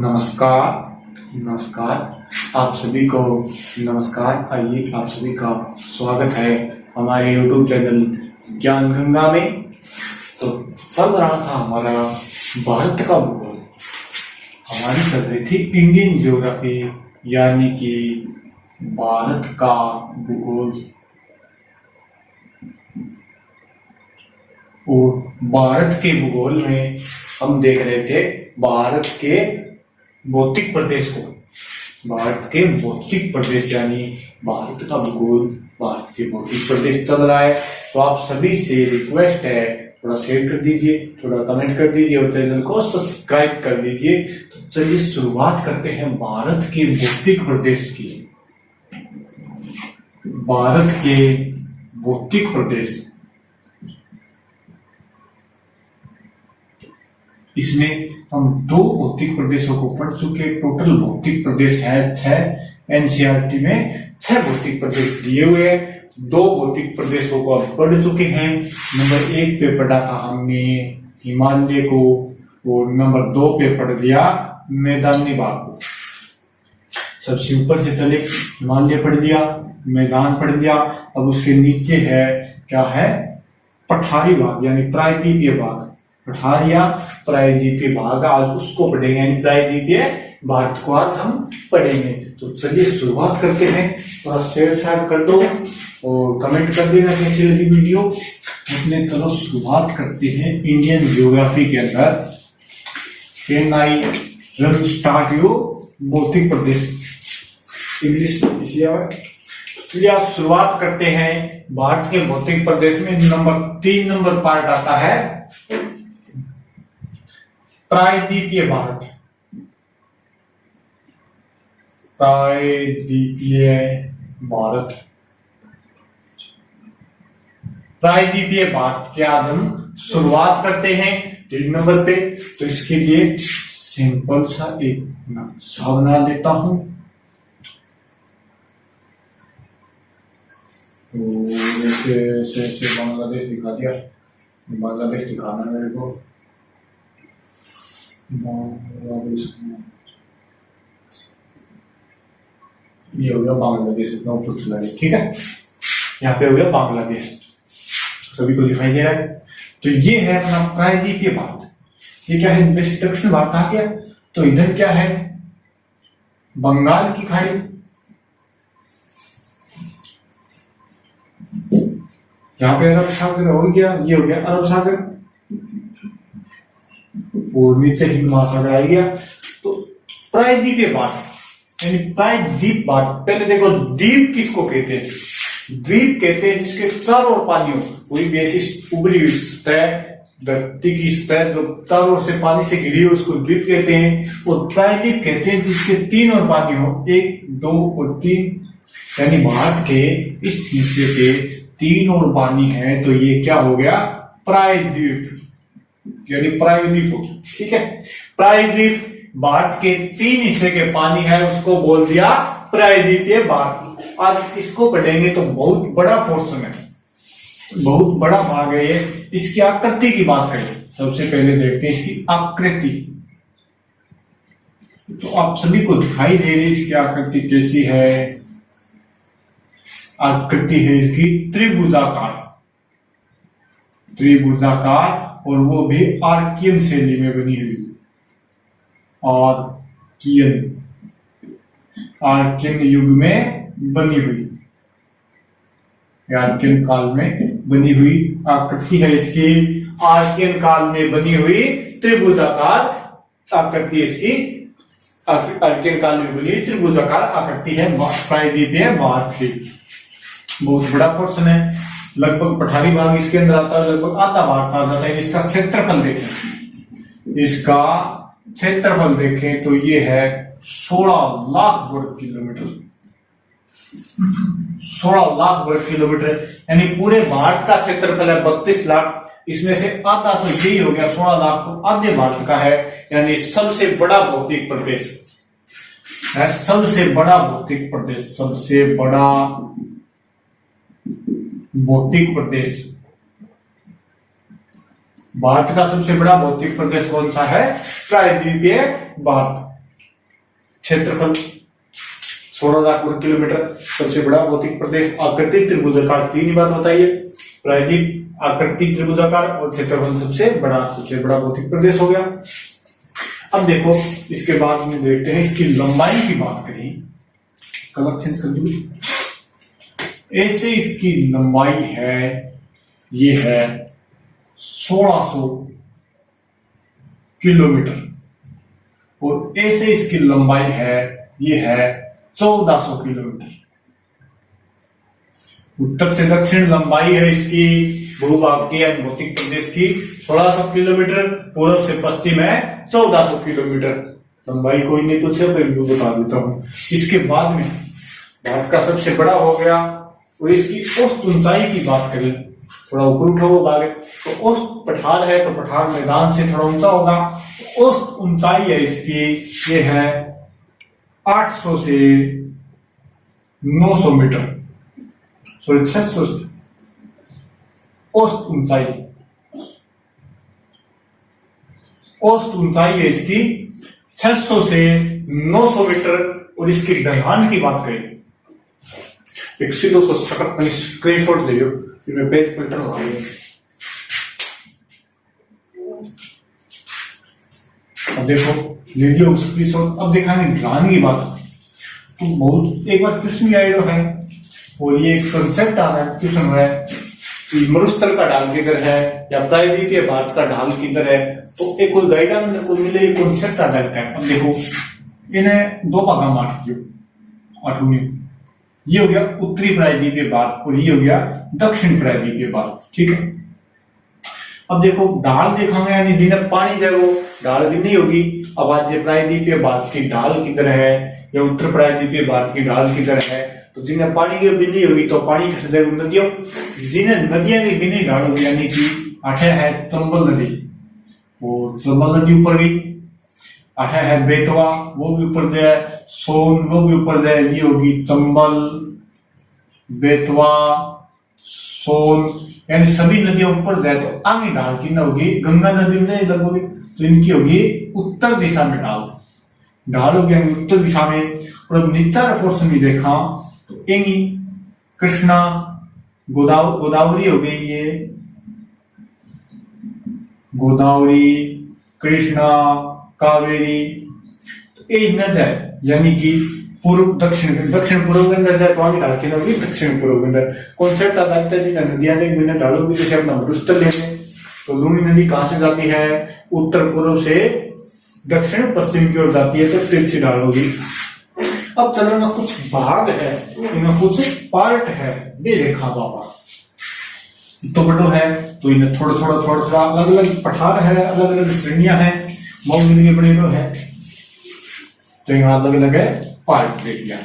नमस्कार नमस्कार आप सभी को नमस्कार। आइए आप सभी का स्वागत है हमारे YouTube चैनल ज्ञान गंगा में। तो चल रहा था हमारा भारत का भूगोल, हमारी चल रही थी इंडियन ज्योग्राफी यानी कि भारत का भूगोल। और भारत के भूगोल में हम देख रहे थे भारत के भौतिक प्रदेश को, भारत के भौतिक प्रदेश यानी भारत का भूगोल, भारत के भौतिक प्रदेश चल रहा है। तो आप सभी से रिक्वेस्ट है, थोड़ा शेयर कर दीजिए, थोड़ा कमेंट कर दीजिए और चैनल को सब्सक्राइब कर लीजिए। तो चलिए शुरुआत करते हैं भारत के भौतिक प्रदेश की। भारत के भौतिक प्रदेश, इसमें हम दो भौतिक प्रदेशों को पढ़ चुके। टोटल भौतिक प्रदेश है 6। एनसीईआरटी में 6 भौतिक प्रदेश दिए हुए हैं। 2 भौतिक प्रदेशों को अब पढ़ चुके हैं। नंबर 1 पे पढ़ा था हमने हिमालय को और नंबर 2 पे पढ़ लिया मैदानी भाग को। सबसे ऊपर से चले, हिमालय पढ़ लिया, मैदान पढ़ लिया। अब उसके नीचे है क्या है, पठारी भाग यानी प्रायद्वीपीय भाग। पठारिया प्रायद्वीपीय भाग आज उसको पढ़ेंगे, यानी प्रायद्वीपीय भारत को आज हम पढ़ेंगे। तो चलिए शुरुआत करते हैं। थोड़ा शेयर कर दो और कमेंट कर देना कैसी लगी वीडियो। अपने चलो शुरुआत करते हैं इंडियन ज्योग्राफी के अंदर। Can I run start you भौतिक प्रदेश इंग्लिश। चलिए आज शुरुआत करते हैं भारत के भौतिक प्रदेश में। नंबर 3 नंबर पार्ट आता है प्रायद्वीपीय भारत। प्रायद्वीपीय भारत, प्रायद्वीपीय भारत के आज हम शुरुआत करते हैं 3 नंबर पे। तो इसके लिए सिंपल सा एक नक्शा बना लेता हूं। तो ऐसे बांग्लादेश दिखा दिया, बांग्लादेश दिखाना मेरे को। ये हो गया बांग्लादेश, इतना ऊपर चला गया, ठीक है। यहाँ पे हो गया बांग्लादेश, सभी को दिखाई दे रहा है। तो ये है अपना प्रायद्वीपीय भारत। ये क्या है, वैसे दक्षिण भारत आ गया। तो इधर क्या है, बंगाल की खाड़ी, यहाँ पे अरब सागर हो गया, ये हो गया अरब सागर और नीचे हिंद महासागर आ गया। तो प्रायद्वीपीय भारत यानी प्रायद्वीप भारत। पहले देखो द्वीप किसको कहते हैं, द्वीप कहते हैं जिसके चारों ओर पानी हो, कोई भी ऐसी उभरी हुई सतह, धरती की सतह जो चारों ओर से पानी से घिरी हो, उसको द्वीप कहते हैं। और प्रायद्वीप कहते हैं जिसके 3 ओर पानी हो, 1, 2 और 3। यानी भारत के इस हिस्से के 3 ओर पानी है, तो ये क्या हो गया, प्रायद्वीप यानी प्रायद्वीप हो, ठीक है। प्रायद्वीप भारत के 3 हिस्से के पानी है, उसको बोल दिया प्रायद्वीपीय भारत। आज इसको पढ़ेंगे तो बहुत बड़ा पोर्शन है, बहुत बड़ा भाग है ये। इसकी आकृति की बात करें, सबसे पहले देखते हैं इसकी आकृति। तो आप सभी को दिखाई दे रही इसकी आकृति कैसी है। आकृति है इसकी त्रिभुजाकार, त्रिभुजाकार, और वो भी आर्कियन शैली में बनी हुई। आर्कियन, आर्कियन युग में बनी हुई, आर्कियन काल में बनी हुई आकृति है इसकी। आर्कियन काल में बनी हुई त्रिभुजाकार आकृति इसकी, आर्कियन काल में बनी त्रिभुजाकार आकृति है प्रायद्वीपीय भारत की। बहुत बड़ा पोर्शन है, लगभग पठारी भाग इसके अंदर आता है, लगभग आधा भाग आ जाता है। इसका क्षेत्रफल देखें, इसका क्षेत्रफल देखें तो ये है 16 लाख वर्ग किलोमीटर, 16 लाख वर्ग किलोमीटर। यानी पूरे भारत का क्षेत्रफल है 32 लाख, इसमें से आधा तो यही हो गया 16 लाख, तो आधे भारत का है। यानी सबसे बड़ा भौतिक प्रदेश है, सबसे बड़ा भौतिक प्रदेश, सबसे बड़ा भौतिक प्रदेश। भारत का सबसे बड़ा भौतिक प्रदेश कौन सा है, प्रायद्वीपीय भारत। क्षेत्रफल 16 लाख वर्ग किलोमीटर। सबसे बड़ा भौतिक प्रदेश आकृति त्रिभुजाकार, तीन बात बताइए, प्रायद्वीप, आकृति त्रिभुजाकार और क्षेत्रफल सबसे बड़ा भौतिक प्रदेश हो गया। अब देखो इसके बाद में देखते हैं इसकी लंबाई की बात करें, कलर चेंज कर दीजिए। ऐसे इसकी लंबाई है, ये है 1600 किलोमीटर और ऐसे इसकी लंबाई है, ये है 1400 किलोमीटर। उत्तर से दक्षिण लंबाई है इसकी भूभाग की या भौतिक प्रदेश की 1600 किलोमीटर, पूर्व से पश्चिम है 1400 किलोमीटर। लंबाई कोई नहीं पूछे तो मैं बता देता हूं। इसके बाद में भारत का सबसे बड़ा हो गया और इसकी औसत ऊंचाई की बात करें, थोड़ा ऊपर उठो आगे, तो औसत पठार है तो पठार मैदान से थोड़ा ऊंचा होगा। औसत ऊंचाई है इसकी, ये है 800 से 900 मीटर, सॉरी 600 से औसत ऊंचाई, औसत ऊंचाई है इसकी 600 से 900 मीटर। और इसकी ढलान की बात करें, एक सीधो सो सख्त स्क्रीनशॉट ले लो, फिर मैं पेज पलटन हो गई। अब देखो ले लियो स्क्रीनशॉट। अब दिखाएंगे ढलान की बात, तो बहुत एक बार क्वेश्चन आइडिया है और ये एक कंसेप्ट आ रहा है, क्वेश्चन है मरुस्थल का ढाल किधर है या प्रायद्वीपीय भारत का ढाल किधर है, तो एक कोई गाइडलाइन अंदर को मिले, एक कॉन्सेप्ट आता है। अब देखो इन्हें दो भाग में बांट दियो, आठवीं, ये हो गया उत्तरी प्रायद्वीपीय भारत और ये हो गया दक्षिण प्रायद्वीपीय भारत, ठीक है। अब देखो ढाल देखांगे यानी जिन्हें पानी जाए वो ढाल भी नहीं होगी। अब आज ये प्रायद्वीपीय भारत की ढाल किधर है या उत्तर प्रायद्वीपीय भारत की ढाल किधर है, तो जिन्हें पानी की भी नहीं होगी तो पानी की सदैव नदियों, जिन्हें नदियां की भी नहीं ढाल होगी यानी कि आठे है चंबल नदी, वो चंबल नदी ऊपर गई। आठे है बेतवा, वो भी ऊपर जाए, सोन वो भी ऊपर जाए, ये होगी चंबल, बेतवा, सोन, यानी सभी नदियां ऊपर जाए तो आगे ढाल की न होगी, गंगा नदी में लगभग, तो इनकी होगी उत्तर दिशा में ढाल होगी उत्तर दिशा में। और अब नीचा पोर्शन में देखा तो एंगी कृष्णा गोदावरी हो गई, ये गोदावरी, कृष्णा, कावेरी, तो ये न जाए यानी कि पूर्व दक्षिण पूर्व के अंदर जाए तो आगे ढाल के होगी दक्षिण पूर्व के अंदर। कॉन्सेप्ट आता है जी नदियां बिना ढालों की, जैसे अपना मरुस्थल लेंगे तो लूनी नदी कहां से जाती है, उत्तर पूर्व से दक्षिण पश्चिम की ओर जाती है, तो तिरछी ढाल होगी। अब चलो ना कुछ भाग है, इनमें कुछ पार्ट है, ये देखा बाबा तो बड़ो है, तो इन्हें थोड़ा थोड़ा अलग अलग पठार है, अलग अलग श्रेणियां हैं, मौजूद के बने है, तो यहाँ अलग अलग है पार्ट दे दिया।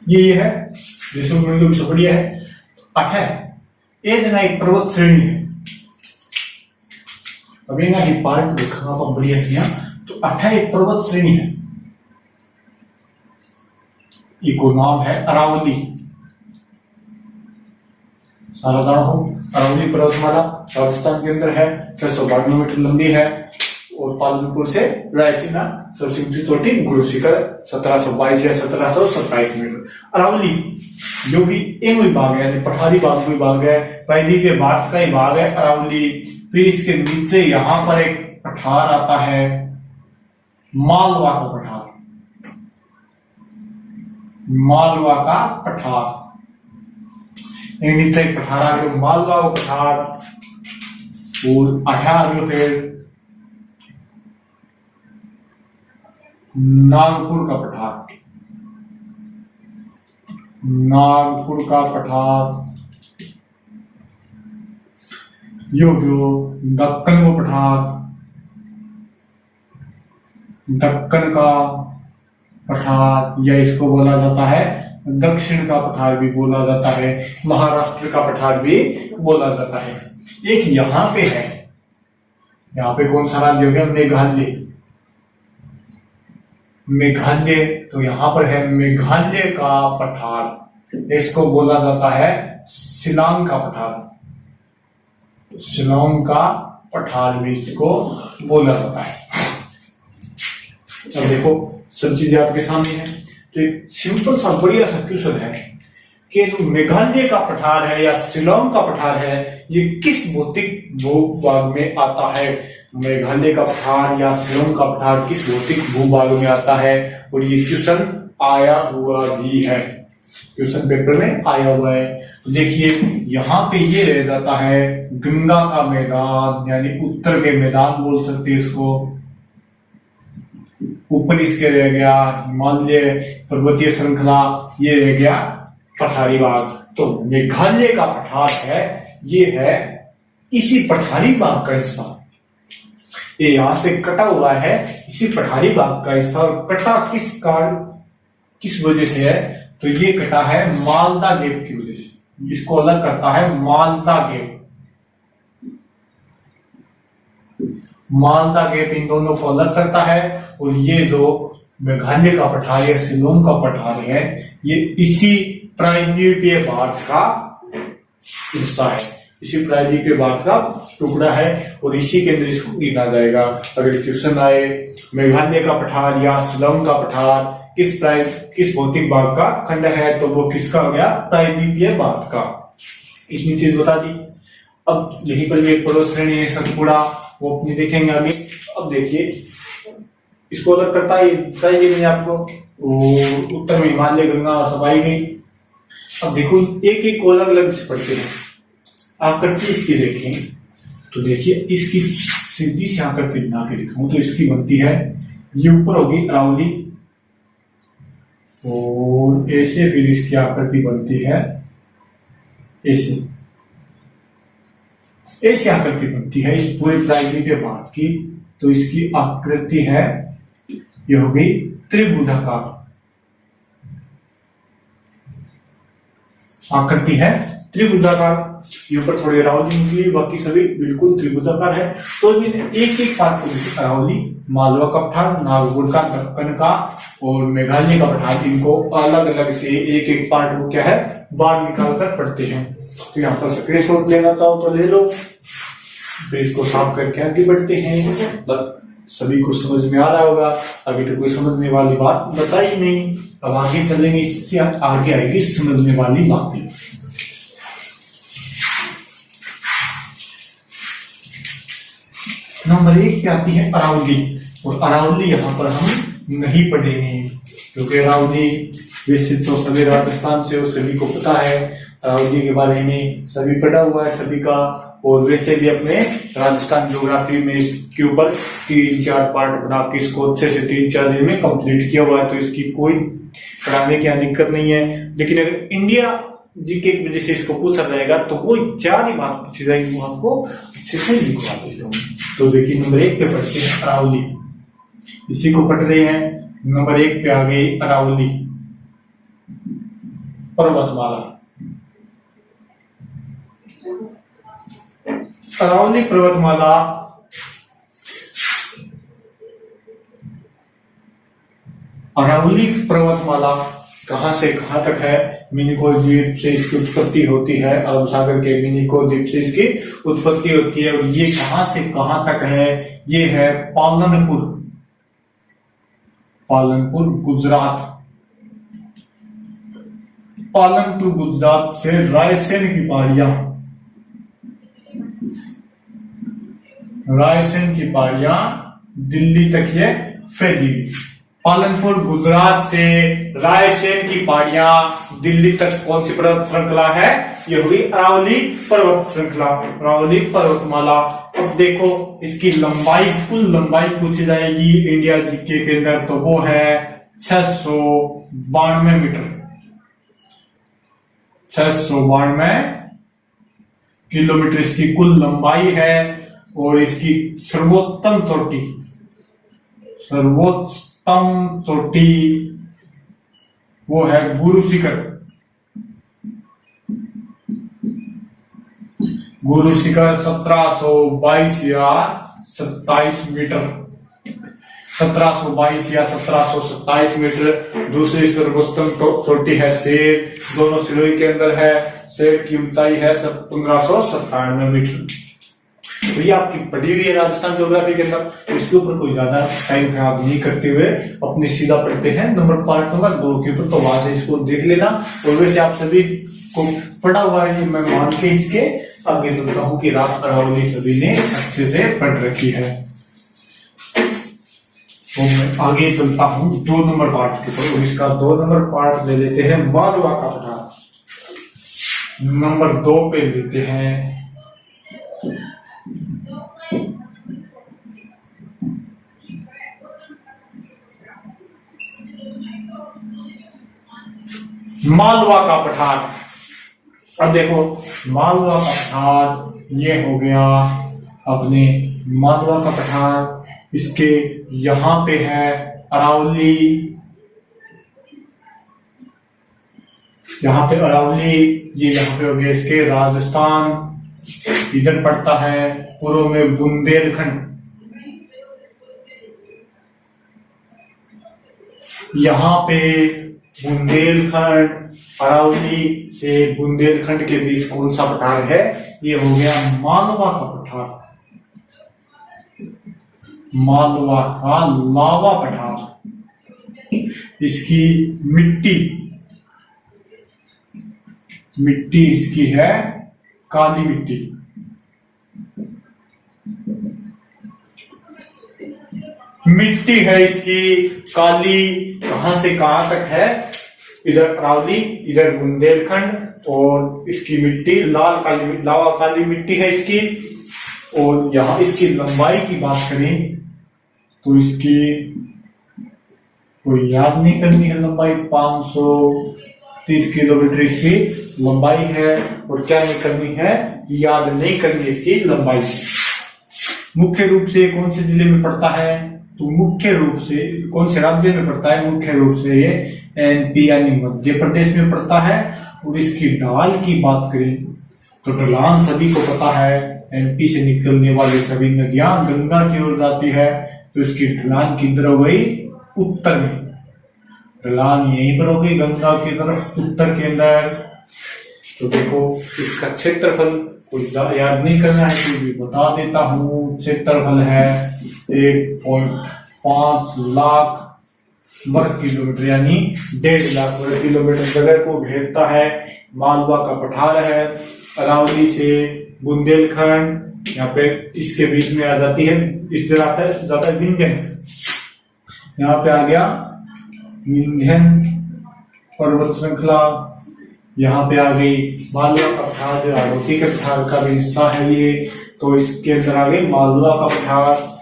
ये है जिसमें बढ़िया है। अठ ये जना एक पर्वत श्रेणी है, अभी ना ये पार्ट देखा आप बढ़िया किया, तो अठ एक पर्वत श्रेणी है, इको नाम है अरावली। सारा जानो अरावली पर्वतमाला राजस्थान के अंदर है, 692 मीटर लंबी है और पालनपुर से रायसीना सबसे ऊंची चोटी गुरु शिखर 1722 या 1727 मीटर। अरावली जो भी एक विभाग है यानी पठारी भाग विभाग है, प्रायद्वीपीय भारत का ही भाग है अरावली। फिर इसके नीचे यहां पर एक पठार आता है मालवा का पठार, मालवा का पठार, नीचे एक पठार आ गया मालवा का पठार, और 18 फिर नागपुर का पठार, नागपुर का पठार, योग्यो दक्कन को पठार, दक्कन का पठार या इसको बोला जाता है दक्षिण का पठार भी बोला जाता है, महाराष्ट्र का पठार भी बोला जाता है। एक यहां पे है, यहां पे कौन सा राज्य हो गया मेघालय, मेघालय, तो यहाँ पर है मेघालय का पठार, इसको बोला जाता है शिलांग का पठार, शिलांग का पठार भी इसको बोला जाता है। अब देखो सब चीजें आपके सामने है, तो एक सिंपल सा बढ़िया सा क्वेश्चन है कि जो मेघालय का पठार है या शिलांग का पठार है, ये किस भौतिक भूभाग में आता है? मेघालय का पठार या शिलांग का पठार किस भौतिक भूभाग में आता है? और ये क्वेश्चन आया हुआ भी है, क्वेश्चन पेपर में आया हुआ है। तो देखिए यहाँ पे ये रह जाता है गंगा का मैदान, यानी उत्तर के मैदान बोल सकते हैं इसको। ऊपर इसके रह गया हिमालय पर्वतीय श्रृंखला, ये रह गया पठारी भाग। तो मेघालय का पठार है, ये है इसी पठारी भाग का हिस्सा, ये यहां से कटा हुआ है, इसी पठारी भाग का हिस्सा। और कटा किस वजह से है? तो ये कटा है मालदा गैप की वजह से, इसको अलग करता है Malda gap. Malda gap in दोनों को अलग करता है। और ये जो मेघालय का पठार या शिलांग का पठार है, ये इसी प्रायद्वीपीय भारत का हिस्सा है, इसी प्रायद्वीपीय भारत का टुकड़ा है, और इसी के अंदर इसको गिना जाएगा। अगर क्वेश्चन आए मेघालय का पठार या शिलांग का पठार किस भौतिक भाग का खंड है, तो वो किसका हो गया? प्रायद्वीपीय भारत का। इतनी चीज बता दी। अब यहीं पर एक पड़ोस श्रेणी है सतपुड़ा, वो अपनी देखेंगे आगे। अब देखिए इसको अलग करता है, बताइए मैंने आपको, उत्तर में हिमालय गंगा सब आई गई। अब देखो एक एक को अलग अलग से पढ़ते हैं। आकृति इसकी देखें तो देखिए इसकी सीधी से आकृति बना के दिखाऊं तो इसकी बनती है, ये ऊपर होगी अरावली, और ऐसे फिर इसकी आकृति बनती है ऐसे, ऐसी आकृति बनती है इस पूरे प्रायद्वीपीय भारत की। तो इसकी आकृति है, यह होगी त्रिभुजाकार आकृति है, त्रिभुजाकार। ये ऊपर थोड़ी अरावली निकली, बाकी सभी बिल्कुल त्रिभुजाकार है। तो एक एक पार्ट को, जैसे अरावली, मालवा का पठार, नागौर का, दक्कन का और मेघालय का पठार, इनको अलग अलग से एक एक पार्ट को क्या है बाहर निकाल कर पढ़ते हैं। तो यहाँ पर स्क्रीनशॉट लेना चाहो तो ले लो, फिर इसको साफ करके आगे बढ़ते हैं। सभी को समझ में आ रहा होगा, अभी तो कोई समझने वाली बात बताई नहीं, अब आगे चलेंगे, इससे आगे आएगी समझने वाली बातें। नंबर 1 पे आती है अरावली, और अरावली यहाँ पर हम नहीं पढ़ेंगे क्योंकि अरावली वैसे तो सभी राजस्थान से सभी को पता है, अरावली के बारे में सभी पढ़ा हुआ है सभी का। और वैसे भी अपने राजस्थान ज्योग्राफी में इसके ऊपर 3-4 पार्ट बना के इसको अच्छे से 3-4 दिन में कंप्लीट किया हुआ है, तो इसकी कोई पढ़ाने की दिक्कत नहीं है। लेकिन अगर इंडिया जीके की वजह से इसको पूछा जाएगा तो वो 4 ही बात पूछी जाएगी, वो आपको अच्छे से लिखवा देता हूँ। तो देखिए नंबर 1 पे पढ़ते हैं अरावली, इसी को पढ़ रहे हैं। नंबर 1 पे आ गई अरावली पर्वतमाला। अरावली पर्वतमाला अरावली पर्वतमाला कहां से कहां तक है? मिनिकोय द्वीप से इसकी उत्पत्ति होती है, अरब सागर के मिनिकोय द्वीप से इसकी उत्पत्ति होती है। और ये कहां से कहां तक है? ये है पालनपुर गुजरात। पालनपुर गुजरात से रायसेन की पहाड़ियां दिल्ली तक ये फैली। पालनपुर गुजरात से रायसेन की पहाड़ियां दिल्ली तक कौन सी पर्वत श्रृंखला है? ये होगी अरावली पर्वत श्रृंखला, अरावली पर्वतमाला। अब देखो इसकी लंबाई, कुल लंबाई पूछी जाएगी इंडिया जीके के अंदर, तो वो है 692 मीटर, 692 किलोमीटर इसकी कुल लंबाई है। और इसकी सर्वोच्च चोटी वो है गुरु शिखर 1722 या 27 मीटर। 1722 या 1727 मीटर। दूसरी सर्वोत्तम चोटी है शेर, दोनों सिरोही के अंदर है। शेर की ऊंचाई है 1597 मीटर। तो ये आपकी पढ़ी हुई है राजस्थान ज्योग्राफी के अंदर, तो इसके ऊपर कोई ज्यादा टाइम खराब नहीं करते हुए अपनी सीधा पढ़ते हैं पार्ट नंबर 2 के ऊपर। तो वहां से इसको देख लेना। और वैसे आप सभी को पढ़ा हुआ है, मैं मान के इसके आगे चलता हूँ कि रात अरावली सभी ने अच्छे से पढ़ रखी है। तो मैं आगे चलता हूँ 2 नंबर पार्ट के ऊपर। और इसका 2 नंबर पार्ट ले लेते हैं मालवा का पठार। नंबर 2 पे लेते हैं मालवा का पठार। अब देखो मालवा का पठार ये हो गया अपने मालवा का पठार। इसके यहां पे है अरावली, यहां पे अरावली, ये यहां पे हो गया इसके राजस्थान। इधर पड़ता है पूर्व में बुंदेलखंड, यहां पे बुंदेलखंड। अरावली से बुंदेलखंड के बीच कौन सा पठार है? ये हो गया मालवा का पठार, मालवा का लावा पठार। इसकी मिट्टी इसकी है काली मिट्टी। मिट्टी है इसकी काली। कहां से कहां तक है? इधर अरावली, इधर बुंदेलखंड। और इसकी मिट्टी लावा काली मिट्टी है इसकी। और यहां इसकी लंबाई की बात करें तो इसकी कोई याद नहीं करनी है लंबाई, 530 किलोमीटर इसकी लंबाई है। और क्या नहीं करनी है? याद नहीं करनी इसकी लंबाई। मुख्य रूप से कौन से जिले में पड़ता है? तो मुख्य रूप से कौन से राज्य में पड़ता है? मुख्य रूप से ये एनपी यानी मध्य प्रदेश में पड़ता है। और इसकी ढाल की बात करें तो ढलान सभी को पता है, एमपी से निकलने वाली सभी नदियां गंगा की ओर जाती है। तो इसकी ढलान किधर हो गई? उत्तर में। ढलान यहीं पर हो गई गंगा की तरफ उत्तर के अंदर। तो देखो इसका क्षेत्रफल कुछ याद नहीं करना है तो भी बता देता हूँ। क्षेत्रफल है 1.5 लाख वर्ग किलोमीटर यानी 1.5 लाख वर्ग किलोमीटर जगह को घेरता है। मालवा का पठार है। अरावली से बुंदेलखंड यहाँ पे इसके बीच में आ जाती है। इस तरह आता है जाता है विंध्यन। यहाँ पे आ गया विंध्यन पर्वत श्रृंखला। यहाँ पे आ गई मालवा का पठार, जो आरोती के पठार का भी हिस्सा है ये। तो इसके अंदर आ गई मालवा का पठार।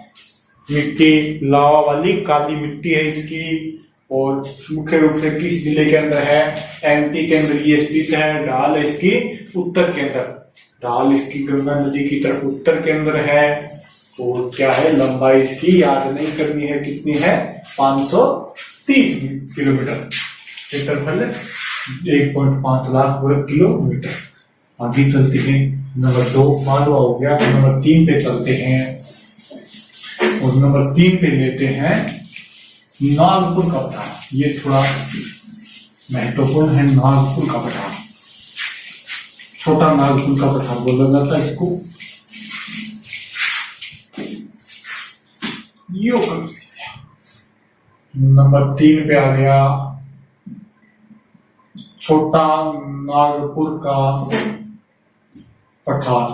मिट्टी लावा वाली काली मिट्टी है इसकी। और मुख्य रूप से किस जिले के अंदर है? एमपी के अंदर ये स्थित है। ढाल है इसकी उत्तर के अंदर। ढाल इसकी गंगा नदी की तरफ उत्तर के अंदर है। और क्या है? लंबाई इसकी याद नहीं करनी है, कितनी है? 530 किलोमीटर। क्षेत्रफल 1.5 लाख वर्ग किलोमीटर। आगे चलते हैं। नंबर 2 मालवा हो गया। नंबर 3 पे चलते हैं। और नंबर 3 पे लेते हैं नागपुर का पठार। ये थोड़ा महत्वपूर्ण है। नागपुर का पठार, छोटा नागपुर का पठार बोला जाता है इसको। यो नंबर 3 पे आ गया छोटा नागपुर का पठार।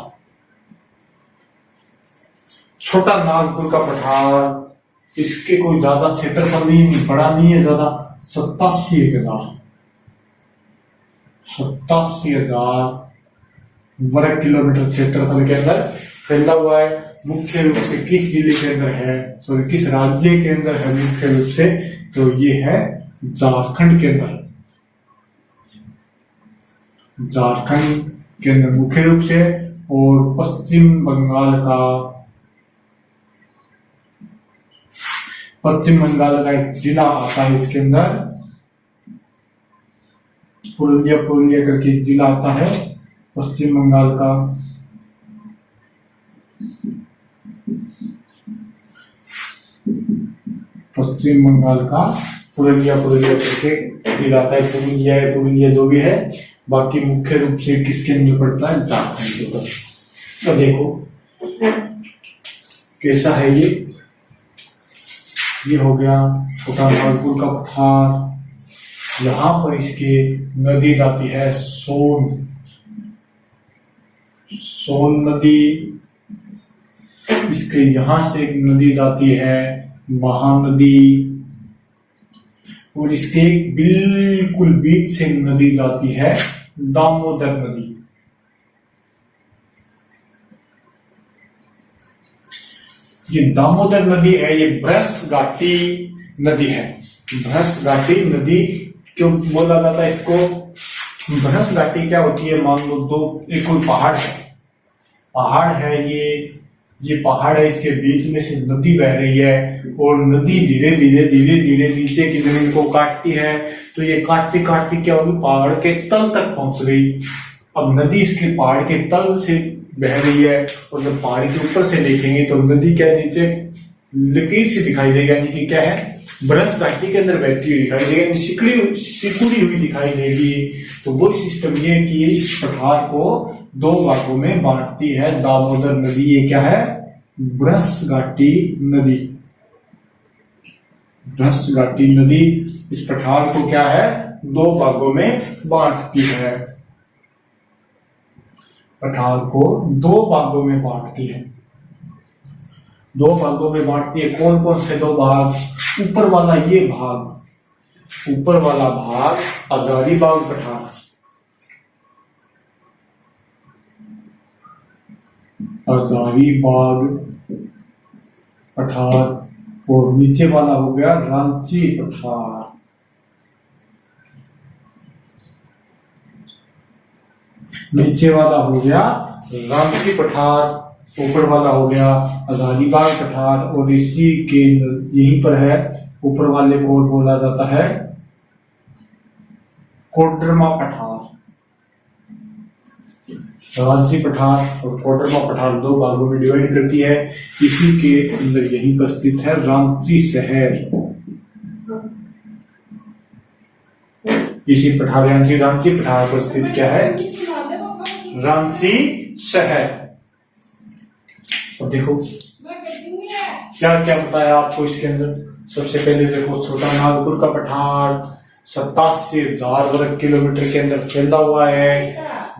छोटा नागपुर का पठार, इसके कोई ज्यादा क्षेत्रफल नहीं, बड़ा नहीं है ज्यादा। 87,000 वर्ग किलोमीटर क्षेत्रफल के अंदर फैला हुआ है। मुख्य रूप से किस जिले के अंदर है? सॉरी, किस राज्य के अंदर है मुख्य रूप से? तो ये है झारखंड के अंदर। झारखंड के अंदर मुख्य रूप से। और पश्चिम बंगाल का एक जिला आता है इसके अंदर। पुरुलिया करके एक जिला आता है पश्चिम बंगाल का। पश्चिम बंगाल का पुरुलिया करके जिला आता है, पुरुलिया जो भी है। बाकी मुख्य रूप से किसके अंदर पड़ता है, झारखंड के ऊपर। तो देखो कैसा है ये हो गया छोटा नागपुर का पठार। यहाँ पर इसके नदी जाती है सोन नदी। इसके यहां से एक नदी जाती है महानदी, और इसके बिल्कुल बीच से नदी जाती है दामोदर नदी। ये दामोदर नदी है, ये भ्रश घाटी नदी है। भ्रश घाटी नदी क्यों बोला जाता है इसको? भ्रश घाटी क्या होती है, मान लो एक कोई पहाड़ है, ये पहाड़ है, इसके बीच में से नदी बह रही है, और नदी धीरे धीरे नीचे की जमीन को काटती है। तो ये काटती क्या होगी, पहाड़ के तल तक पहुंच गई। अब नदी इसके पहाड़ के तल से बह रही है, और जब पहाड़ के ऊपर से देखेंगे तो नदी क्या नीचे लकीर से दिखाई देगी, यानी कि क्या है, भ्रश घाटी के अंदर बहती हुई दिखाई देगी, सिकुड़ी हुई दिखाई देगी। तो वो सिस्टम ये कि इस पठार को दो भागों में बांटती है दामोदर नदी। ये क्या है, भ्रश घाटी नदी। भ्रश घाटी नदी इस पठार को क्या है, दो भागों में बांटती है। पठार को दो भागों में बांटती है। कौन कौन से दो भाग? ऊपर वाला ये भाग, ऊपर वाला भाग हजारीबाग पठार, हजारीबाग पठार, और नीचे वाला हो गया रांची पठार। नीचे वाला हो गया रांची पठार, ऊपर वाला हो गया हजारीबाग पठार, और इसी के यहीं पर है ऊपर वाले को बोला जाता है कोडरमा पठार। रांची पठार और कोडरमा पठार दो भागों में डिवाइड करती है। इसी के अंदर यहीं पर स्थित है रांची शहर। इसी पठार रांची पठार पर स्थित क्या है, रांची शहर। और देखो क्या क्या बताया आपको इसके अंदर। सबसे पहले देखो छोटा नागपुर का पठार 87,000 वर्ग किलोमीटर के अंदर फैला हुआ है।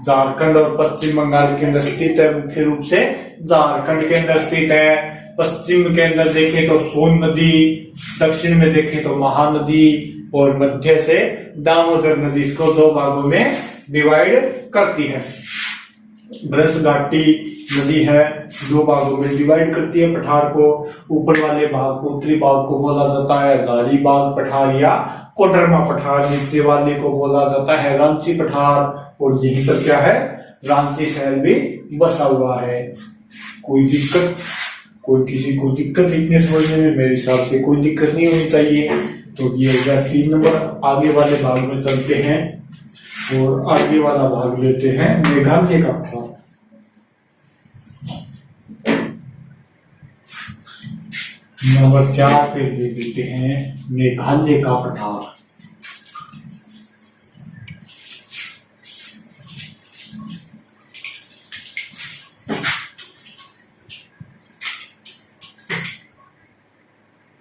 झारखंड और पश्चिम बंगाल के अंदर स्थित है, मुख्य रूप से झारखंड के अंदर स्थित है। पश्चिम के अंदर देखें तो सोन नदी, दक्षिण में देखें तो महानदी, और मध्य से दामोदर नदी। इसको दो भागों में डिवाइड करती है। भ्रश घाटी नदी है, दो भागों में डिवाइड करती है पठार को। ऊपर वाले भाग को, उत्तरी भाग को बोला जाता है हजारीबाग पठार या कोडरमा पठार। नीचे वाले को बोला जाता है रांची पठार, और यहीं पर क्या है, रांची शहर भी बसा हुआ है। किसी को दिक्कत लिखने समझने में मेरे हिसाब से कोई दिक्कत नहीं होनी चाहिए। तो ये हो गया 3 नंबर। आगे वाले भाग में चलते हैं और आगे वाला भाग लेते हैं मेघालय का पठार। नंबर 4 पे दे देते हैं मेघालय का पठार।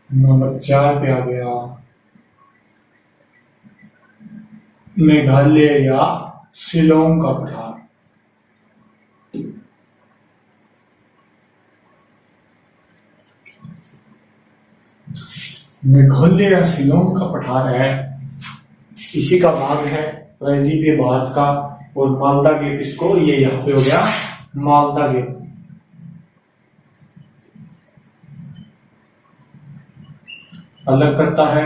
नंबर 4 पे आ गया मेघालय या शिलोंग का पठार। मेघालय या शिलोंग का पठार है, इसी का भाग है प्रायद्वीपीय भारत का। और मालदा गेप इसको, ये यहाँ पे हो गया मालदा गेप। अलग करता है।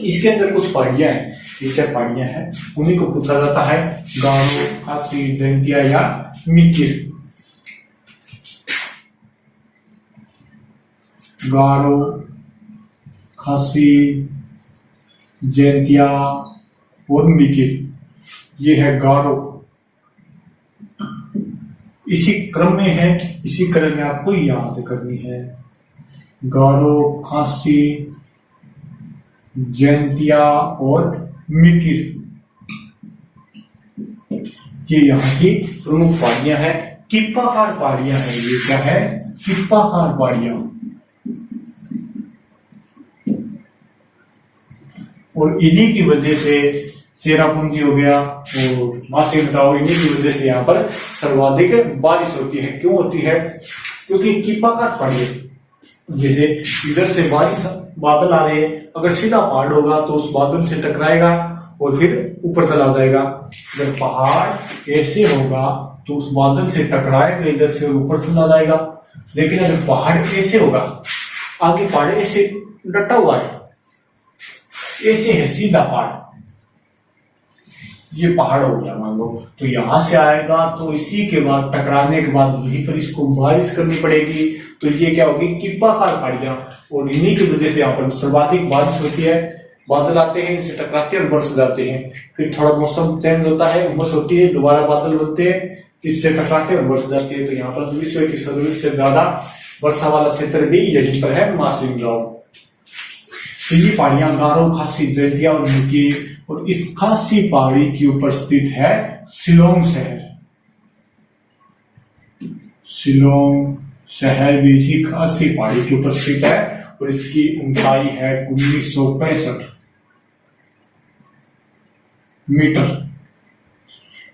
इसके अंदर कुछ पहाड़ियां हैं, 3-4 पहाड़ियां हैं, उन्हीं को पूछा जाता है गारो, खासी, जैंतिया या मिकिर। गारो, खासी, जैंतिया और मिकिर, ये है गारो। इसी क्रम में है, इसी क्रम में आपको याद करनी है। गारो, खासी, जयंतिया और मिकिर, ये यहाँ की प्रमुख पहाड़ियां हैं। किप्पाकार पहाड़ियां हैं, ये क्या है? किप्पाकार पहाड़ियां। और इन्हीं की वजह से चेरापूंजी हो गया और मासिक डाउ, इन्हीं की वजह से यहाँ पर सर्वाधिक बारिश होती है। क्यों होती है? क्योंकि किप्पाकार पहाड़ियां, जैसे इधर से बारिश बादल आ रहे हैं, अगर सीधा पहाड़ होगा तो उस बादल से टकराएगा और फिर ऊपर चला जाएगा। अगर पहाड़ ऐसे होगा तो उस बादल से टकराएगा इधर से और ऊपर चला जाएगा। लेकिन अगर पहाड़ ऐसे होगा, आगे पहाड़ ऐसे डटा हुआ है, ऐसे है सीधा पहाड़, ये पहाड़ हो गया मान लो, तो यहां से आएगा तो इसी के बाद टकराने के बाद यहीं पर इसको बारिश करनी पड़ेगी। तो ये क्या होगी? किप्पाकार पहाड़ियां, और इन्हीं की वजह से यहाँ पर सर्वाधिक बारिश होती है। बादल आते हैं, इनसे टकराते हैं और बरस जाते हैं। फिर थोड़ा मौसम चेंज होता है, उमस होती है, दोबारा बादल बनते हैं, इससे टकराते हैं और बरस जाते हैं। तो यहाँ पर विश्व की सबसे ज्यादा वर्षा वाला क्षेत्र भी यहीं पर है, मासिंगजाव। तो ये पहाड़ियां गारो, खासी, जयंतिया और मिकिर, और इस खासी पहाड़ी के ऊपर स्थित है शिलोंग शहर। शिलोंग शहर भी इसी खासी पहाड़ी के ऊपर स्थित है और इसकी ऊंचाई है 1965 मीटर।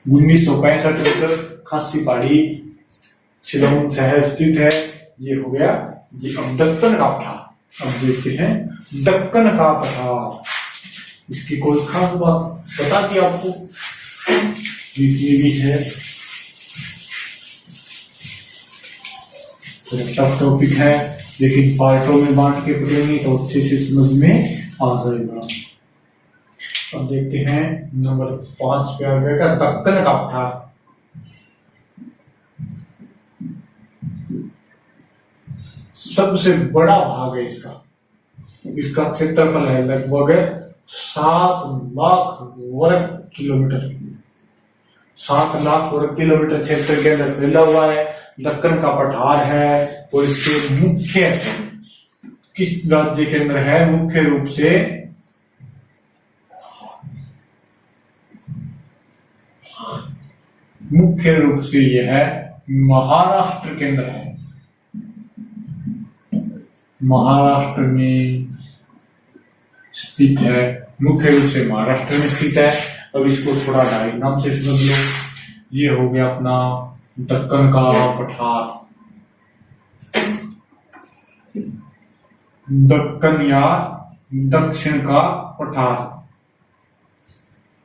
1965 मीटर खासी पहाड़ी शिलोंग शहर स्थित है। ये हो गया, ये अब दक्कन का पठार। अब देखते हैं दक्कन का पठार, इसकी कोई खास बात बता दी आपको, जितनी भी है टफ टॉपिक है, लेकिन पार्टों में बांट के पढ़ेंगे तो अच्छे से समझ में आ जाएगा। अब देखते हैं नंबर 5 पे आ जाएगा दक्कन का पठार। सबसे बड़ा भाग है इसका, इसका क्षेत्रफल है लगभग 7 लाख वर्ग किलोमीटर। 7 लाख वर्ग किलोमीटर क्षेत्र के अंदर फैला हुआ है, दक्कन का पठार है। और इसके मुख्य किस राज्य के अंदर है? मुख्य रूप से यह है महाराष्ट्र के अंदर है। महाराष्ट्र में स्थित है, मुख्य रूप से महाराष्ट्र में स्थित है। अब इसको थोड़ा डायग्राम से समझ लो। ये हो गया अपना दक्कन का पठार। दक्कन या दक्षिण का पठार,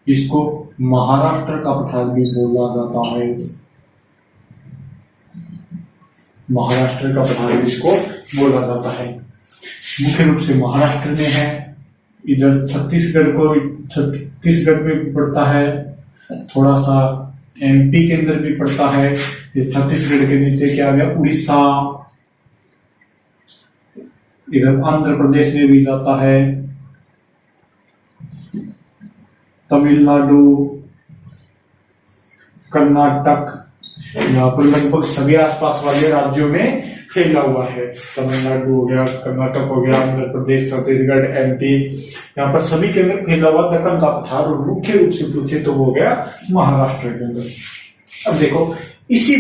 इसको महाराष्ट्र का पठार भी बोला जाता है। महाराष्ट्र का पठार इसको बोला जाता है। मुख्य रूप से महाराष्ट्र में है। इधर छत्तीसगढ़ में भी पड़ता है, थोड़ा सा एमपी के अंदर भी पड़ता है। ये छत्तीसगढ़ के नीचे क्या गया? उड़ीसा, इधर आंध्र प्रदेश में भी जाता है, तमिलनाडु, कर्नाटक, यहाँ पर लगभग सभी आसपास वाले राज्यों में फैला हुआ है। तमिलनाडु हो गया, कर्नाटक हो गया, आंध्र प्रदेश, छत्तीसगढ़, एमपी, यहाँ पर सभी के अंदर फैला हुआ दक्कन का पठार। और मुख्य रूप से पूछे तो हो गया महाराष्ट्र के अंदर। अब देखो, इसी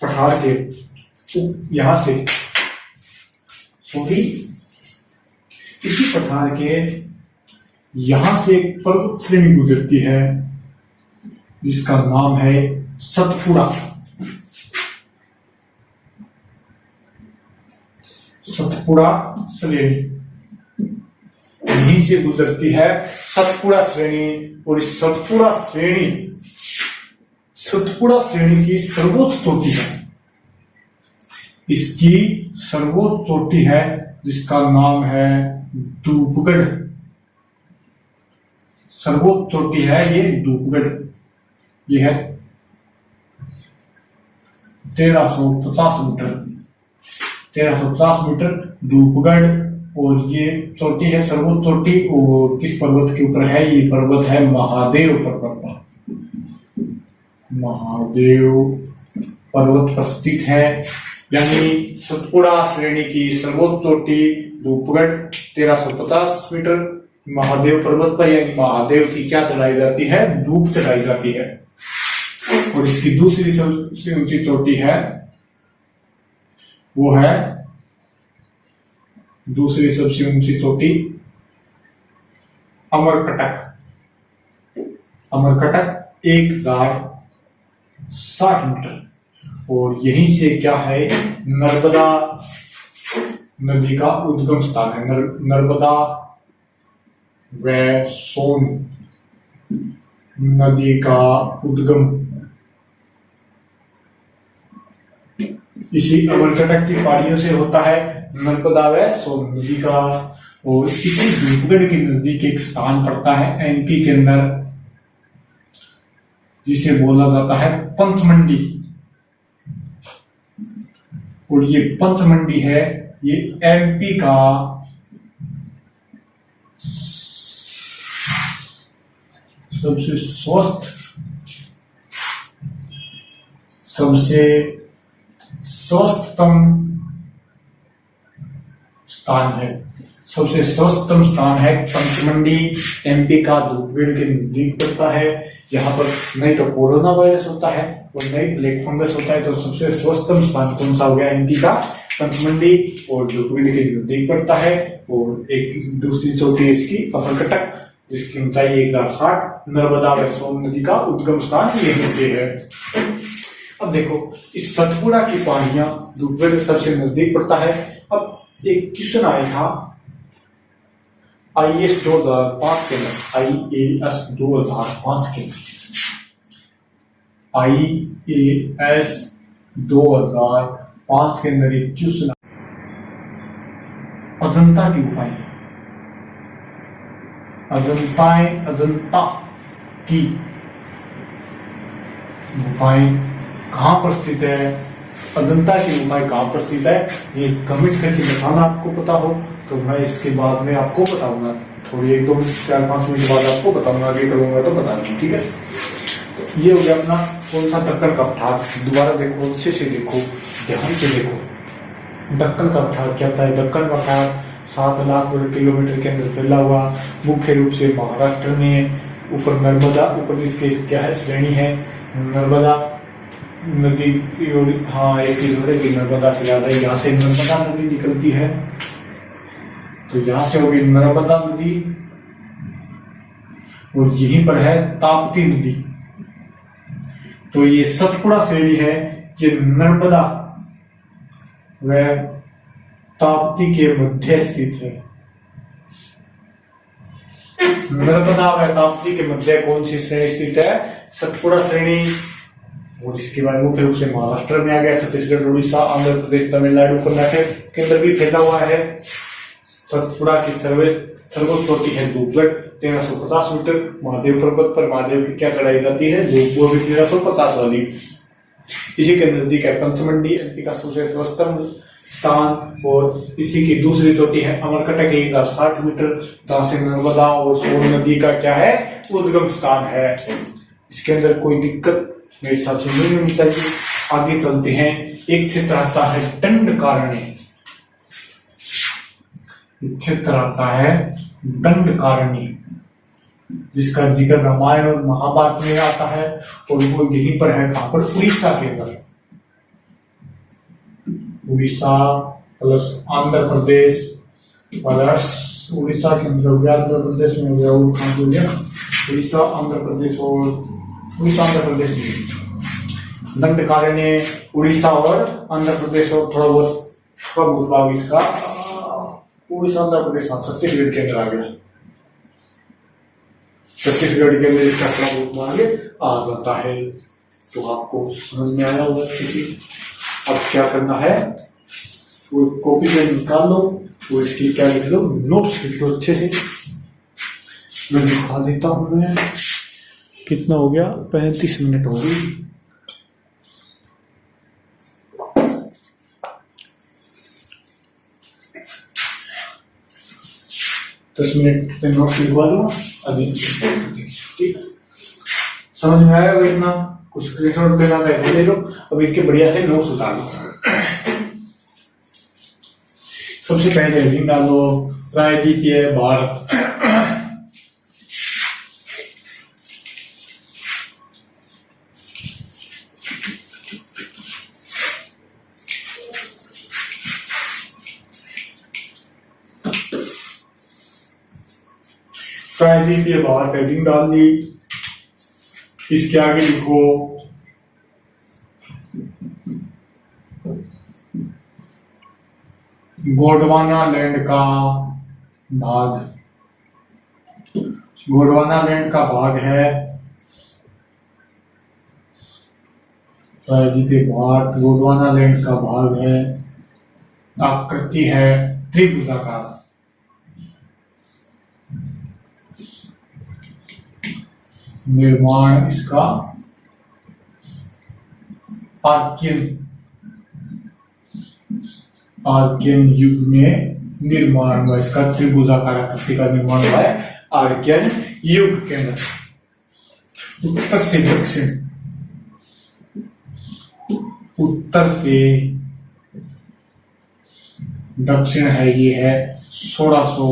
पठार के यहां से इसी पठार के यहां से एक पर्वत श्रेणी गुजरती है जिसका नाम है सतपुड़ा। सतपुड़ा श्रेणी, यहीं से गुजरती है सतपुड़ा श्रेणी। और इस सतपुड़ा श्रेणी की सर्वोच्च चोटी है। इसकी सर्वोच्च चोटी है जिसका नाम है धूपगढ़। सर्वोच्च चोटी है ये धूपगढ़। ये है 1350 मीटर धूपगढ़। और ये चोटी है सर्वोच्च चोटी। और किस पर्वत के ऊपर है? ये पर्वत है महादेव पर्वत पर। महादेव पर्वत पर स्थित है। यानी सतपुड़ा श्रेणी की सर्वोच्च चोटी धूपगढ़ 1350 मीटर। महादेव पर्वत पर यानी महादेव की क्या चढ़ाई जाती है, धूप चढ़ाई जाती है। और इसकी दूसरी सबसे ऊंची चोटी है, वो है दूसरी सबसे ऊंची चोटी अमरकटक। अमरकटक 1060 मीटर। और यहीं से क्या है, नर्मदा नदी का उद्गम स्थान है। नर्मदा व सोन नदी का उद्गम इसी अमरकटक की पहाड़ियों से होता है, नर्मदा व सोन नदी का। और इसी धूपगढ़ के नजदीक एक स्थान पड़ता है एमपी के अंदर, जिसे बोला जाता है पंचमंडी। और ये पंचमंडी है, ये एमपी का सबसे स्वस्थतम स्थान है। सबसे स्वस्थतम स्थान है पंचमंडी, एमपी का धूपगढ़ के नजदीक पड़ता है। यहाँ पर नहीं तो कोरोना वायरस होता है और नहीं ब्लैक फंगस होता है। तो सबसे स्वस्थतम स्थान कौन सा हो गया, एमपी का पंचमंडी और धूपगढ़ के नजदीक पड़ता है। और एक दूसरी चोटी इसकी अमरकटक, जिसकी ऊंचाई 1060। नर्मदा व सोन नदी का उद्गम स्थान यहीं से है। अब देखो, इस सतपुड़ा की पहाड़ियां धूपगढ़ के सबसे नजदीक पड़ता है। अब एक क्वेश्चन आया था IAS 2005 के अंदर, IAS 2005 के अंदर, IAS 2005 के अंदर एक क्वेश्चन, अजंता की गुफाएं, अजंता की गुफाएं कहां पर स्थित है, अजंता की गुफाएं कहां पर स्थित है, ये कमेंट करके बताना। आपको पता हो तो मैं इसके बाद में आपको बताऊंगा, थोड़ी 1-2-4-5 मिनट बाद आपको बताऊंगा, आगे करूंगा तो बता दूंगा, ठीक है। तो ये हो गया अपना कौन सा, दक्कन का पठार। दोबारा देखो, अच्छे से देखो, ध्यान से देखो। दक्कन का पठार क्या होता है, दक्कन का पठार 7 लाख वर्ग किलोमीटर के अंदर फैला हुआ, मुख्य रूप से महाराष्ट्र में। ऊपर नर्मदा, ऊपर इसके क्या है, श्रेणी है नर्मदा नदी। हाँ, एक चीज हो रही है, नर्मदा से ज्यादा यहाँ से नर्मदा नदी निकलती है, तो यहां से होगी नर्मदा नदी। और यहीं पर है ताप्ती नदी। तो ये सतपुड़ा श्रेणी है, ये नर्मदा व ताप्ती के मध्य स्थित है। नर्मदा व ताप्ती के मध्य कौन सी श्रेणी स्थित है, सतपुड़ा श्रेणी। और इसके बाद मुख्य रूप से महाराष्ट्र में आ गया, छत्तीसगढ़, उड़ीसा, आंध्र प्रदेश, तमिलनाडु, कर्नाटक के अंदर भी फैला हुआ है। सतपुड़ा की सर्वोच्च चोटी है धूपगढ़, 1350 मीटर। महादेव पर्वत पर महादेव की क्या चढ़ाई जाती है, वो भी 1350 वाली। इसी के नजदीक है पंचमंडी, एमपी का सबसे स्वस्थतम स्थान। और इसी की दूसरी चोटी है अमरकटक, 1060 मीटर, जहां से नर्मदा और सोन नदी का क्या है, उद्गम स्थान है। इसके अंदर कोई दिक्कत मेरे हिसाब से नहीं होनी चाहिए। आगे चलते हैं। एक क्षेत्र आता है दंडकारण्य, क्षेत्र आता है दंडकारण्य, जिसका जिक्र रामायण और महाभारत में आता है। और वो यहीं पर है, कहां पर, उड़ीसा के अंदर। उड़ीसा प्लस आंध्र प्रदेश प्लस उड़ीसा के अंदर हो गया, आंध्र प्रदेश में हो गया, और कहां हो गया, उड़ीसा, आंध्र प्रदेश और उड़ीसा, आंध्र प्रदेश में। दंडकारण्य उड़ीसा और आंध्र प्रदेश और थोड़ा बहुत भाग इसका उड़ीसा, आंध्र प्रदेश, छत्तीसगढ़ के अंदर आ गया। छत्तीसगढ़ के अंदर इसका थोड़ा बहुत आगे आ जाता है। तो आपको समझ में आया होगा किसी। अब क्या करना है, वो कॉपी में निकाल लो, वो इसकी क्या लिख लो, नोट्स लिख लो अच्छे से। मैं दिखा देता हूं। मैं कितना हो गया, 35 मिनट हो गई। दस मिनट में नोट्स लिखवा दूंगा अभी, ठीक। समझ में आया होगा इतना, कुछ स्क्रीनशॉट लेना चाहिए ले लो। अब इनके बढ़िया से नोट्स उतार लो। सबसे पहले हेडिंग डालो प्रायद्वीपीय भारत। प्रायद्वीपीय भारत हेडिंग डाल दी। इसके आगे लिखो गोंडवाना लैंड का भाग। गोंडवाना लैंड का भाग है प्रायद्वीपीय भारत। गोंडवाना लैंड का भाग है, आकृति है त्रिभुजाकार। निर्माण इसका आर्कियन युग में निर्माण हुआ। इसका त्रिभुजाकार आकृति का निर्माण हुआ है आर्कियन युग के अंदर। उत्तर से दक्षिण, उत्तर से दक्षिण है, ये है 1600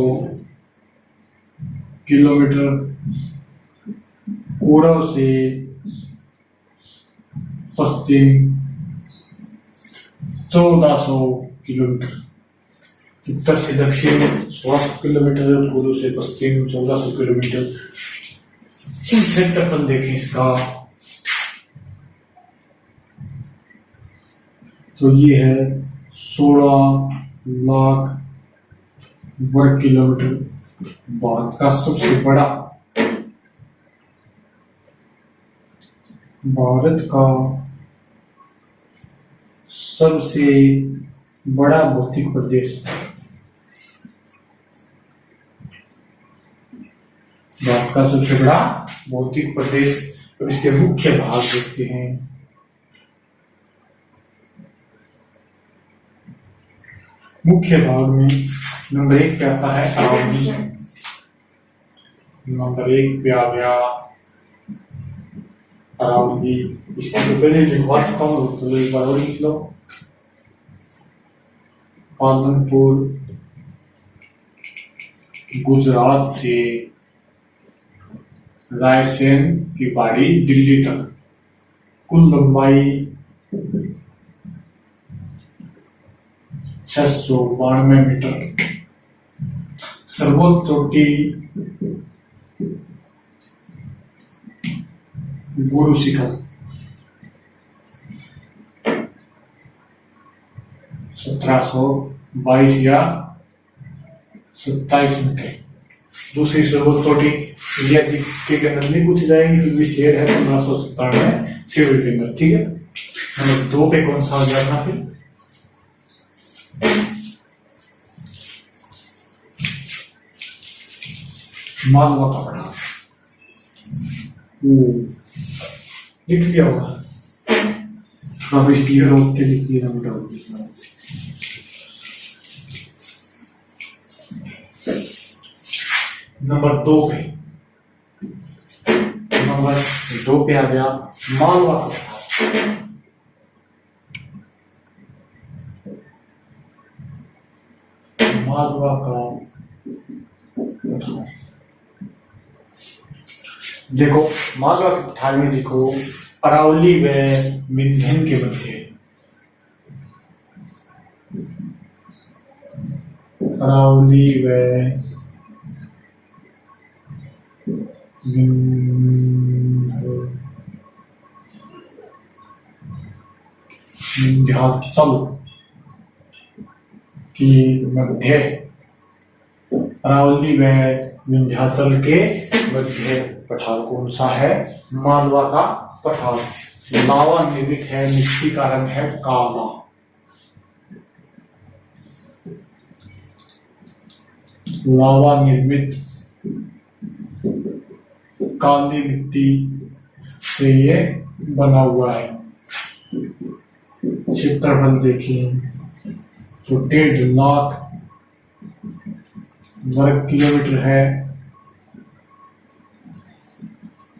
किलोमीटर। पूर्व से पश्चिम 1400 किलोमीटर। उत्तर से दक्षिण 1600 किलोमीटर, पूर्व से पश्चिम 1400 किलोमीटर। कुल क्षेत्रफल देखें इसका तो ये है 16 लाख वर्ग किलोमीटर। भारत का सबसे बड़ा, भारत का सबसे बड़ा भौतिक प्रदेश। भारत का सबसे बड़ा भौतिक प्रदेश। तो इसके मुख्य भाग देखते हैं। मुख्य भाग में नंबर 1 पे आता है अरावली। नंबर 1 पे आ गया अरावली। इसके तो पहले लिखवा चुका हूँ, तो एक बार और लिख लो। पालनपुर गुजरात से रायसेन की पहाड़ी दिल्ली तक, कुल लंबाई 692 मीटर। सर्वोच्च चोटी गुरु शिखर 1722 या 27 मीटर। दूसरी सर्वोच्च चोटी इंडिया जी के अंदर नहीं पूछी जाएगी क्योंकि शेर है 1597 शेर के अंदर। ठीक है, नंबर 2 पे कौन सा हो जाना फिर? मालवा का पठार। लिख लिया होगा, थोड़ा स्टीयर रोक के लिख दिया मोटा। नंबर 2 पे, नंबर 2 पे आ गया मालवा का पठार। मालवा का पठार देखो, मालवा के पठार में देखो अरावली व विंध्यन के मध्य, अरावली व विंध्याचल की मध्य, अरावली व विंध्याचल के मध्य पठार कौन सा है? मालवा का पठार। लावा निर्मित है, मिट्टी का रंग है काला। लावा निर्मित काली मिट्टी से ये बना हुआ है। क्षेत्रफल देखें तो 1.5 लाख वर्ग किलोमीटर है।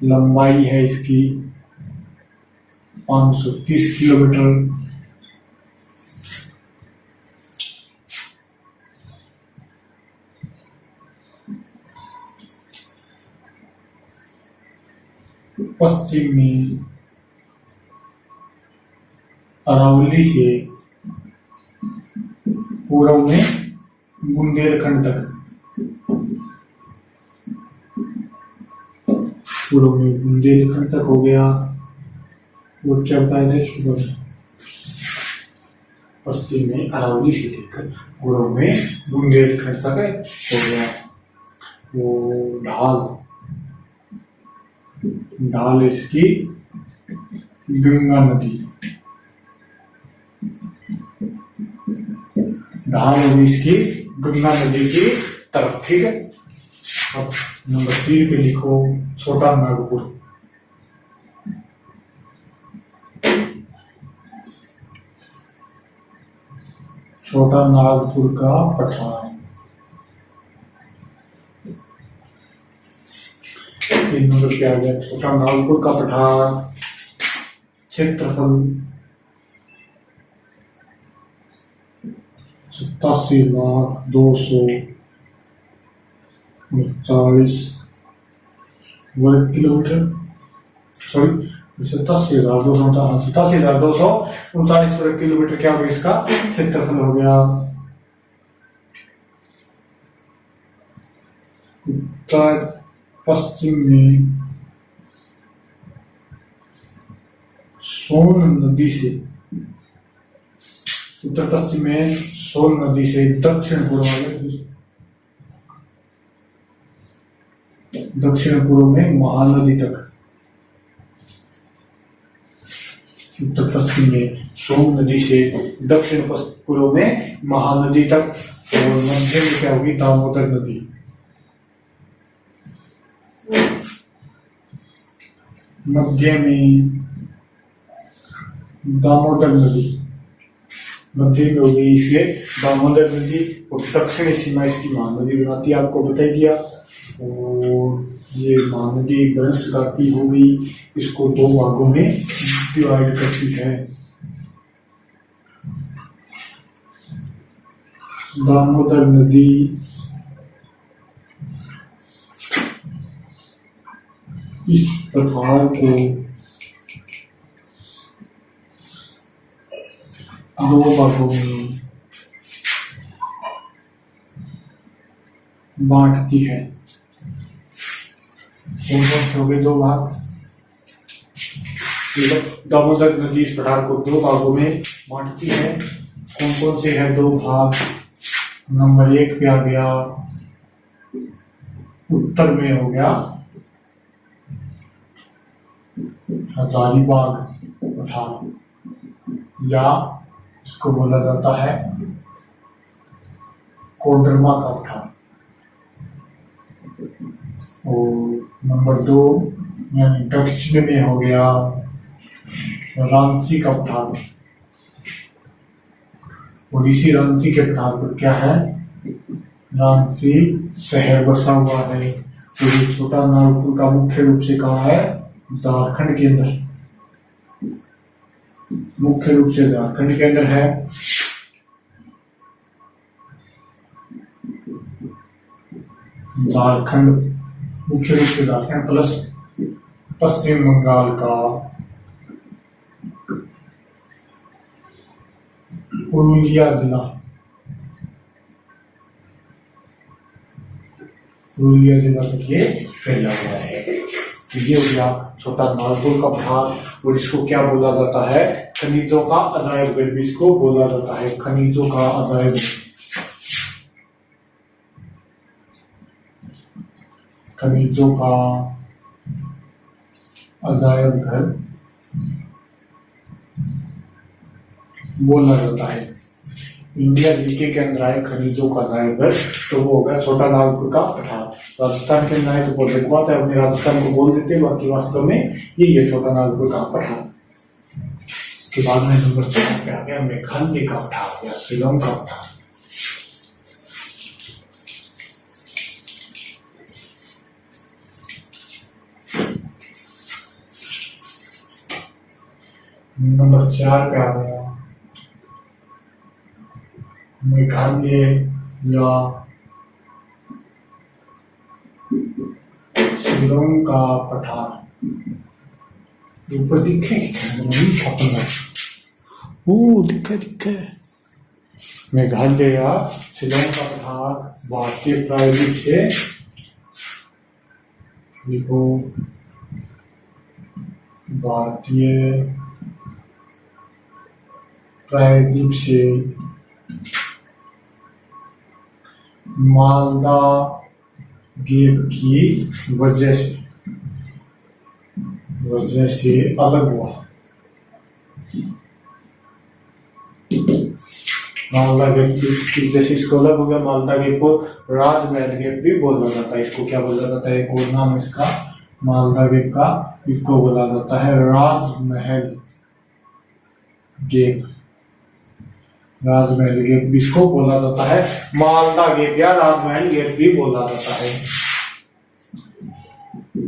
लंबाई है इसकी 530 किलोमीटर। पश्चिमी अरावली से पूर्व में बुंदेलखंड तक, पूर्व में बुंदेलखंड तक हो गया। और क्या बताया जाए, पश्चिम में अरावली से लेकर पूर्व में बुंदेलखंड तक हो गया। वो ढाल इसकी गंगा नदी, ढाल होगी इसकी गंगा नदी की तरफ। ठीक है, अब नंबर 3 पे लिखो छोटा नागपुर। छोटा नागपुर का पठार। 3 नंबर पे आ गया छोटा नागपुर का पठार। क्षेत्रफल 87,239 वर्ग किलोमीटर, सॉरी 87,239 वर्ग किलोमीटर क्या होगा इसका क्षेत्रफल हो गया। उत्तर पश्चिम में सोन नदी से, उत्तर पश्चिम में सोन नदी से दक्षिण पूर्व में महानदी तक। उत्तर पश्चिम में सोन नदी से दक्षिण पूर्व में महानदी तक। और मध्य में क्या होगी, दामोदर नदी। मध्य में दामोदर नदी, मध्य में होगी इसके दामोदर नदी। और दक्षिणी सीमा इसकी महानदी बनाती है, आपको बता दिया। और ये महानदी बृहस्पति होगी, इसको 2 भागों में डिवाइड करती है। दामोदर नदी इस पठार को 2 भागों में बांटती है। कौन कौन से हो गए 2 भाग? दामोदर नदी इस पठार को 2 भागों में बांटती है। कौन कौन से है 2 भाग? नंबर 1 पे आ गया, उत्तर में हो गया हजारीबाग पठार, या इसको बोला जाता है कोडरमा का पठार। और नंबर 2 यानी दक्षिण में हो गया रांची का पठार। और इसी रांची के पठार पर क्या है, रांची शहर बसा हुआ है। और ये छोटा नागपुर का मुख्य रूप से कहाँ है, झारखंड के अंदर, मुख्य रूप से झारखंड के अंदर है। झारखंड, मुख्य रूप से झारखंड प्लस पश्चिम बंगाल का पुरुलिया जिला, पुरुलिया जिला तक ये फैला हुआ है। तो ये हो गया छोटा नागपुर का पठार। और इसको क्या बोला जाता है, खनिजों का अजायबघर भी इसको बोला जाता है, खनिजों का अजायबघर। खनिजों का अजायबघर बोला जाता है। इंडिया जीके के अंदर आए खनिजों का अजायबघर, तो वो होगा छोटा नागपुर का पठार। राजस्थान के अंदर आए तो बहुत बात है, अपने राजस्थान को बोल देते हैं, बाकी वास्तव में यही है छोटा नागपुर का पठार। इसके बाद में नंबर 4 पे आ गया मेघालय का पठार या शिलोंग का पठार। नंबर 4 पे आ गया मेघालय या शिलोंग का पठार। ऊपर दिखे छापन दिखे दिखे मेघालय शिलोंग का पठार भारतीय प्रायद्वीप से देखो भारतीय प्रायद्वीप से मालदा गेप की वजह से अलग हुआ। मालदा गेप जैसे इसको अलग हो गया। मालदा गेप को राजमहल गेप भी बोला जाता है। इसको क्या बोला जाता है? एक और नाम इसका मालदा गेप का, इसको बोला जाता है राजमहल गेप। राजमहल गेप इसको बोला जाता है मालदा गेप या राजमहल गेप भी बोला जाता है।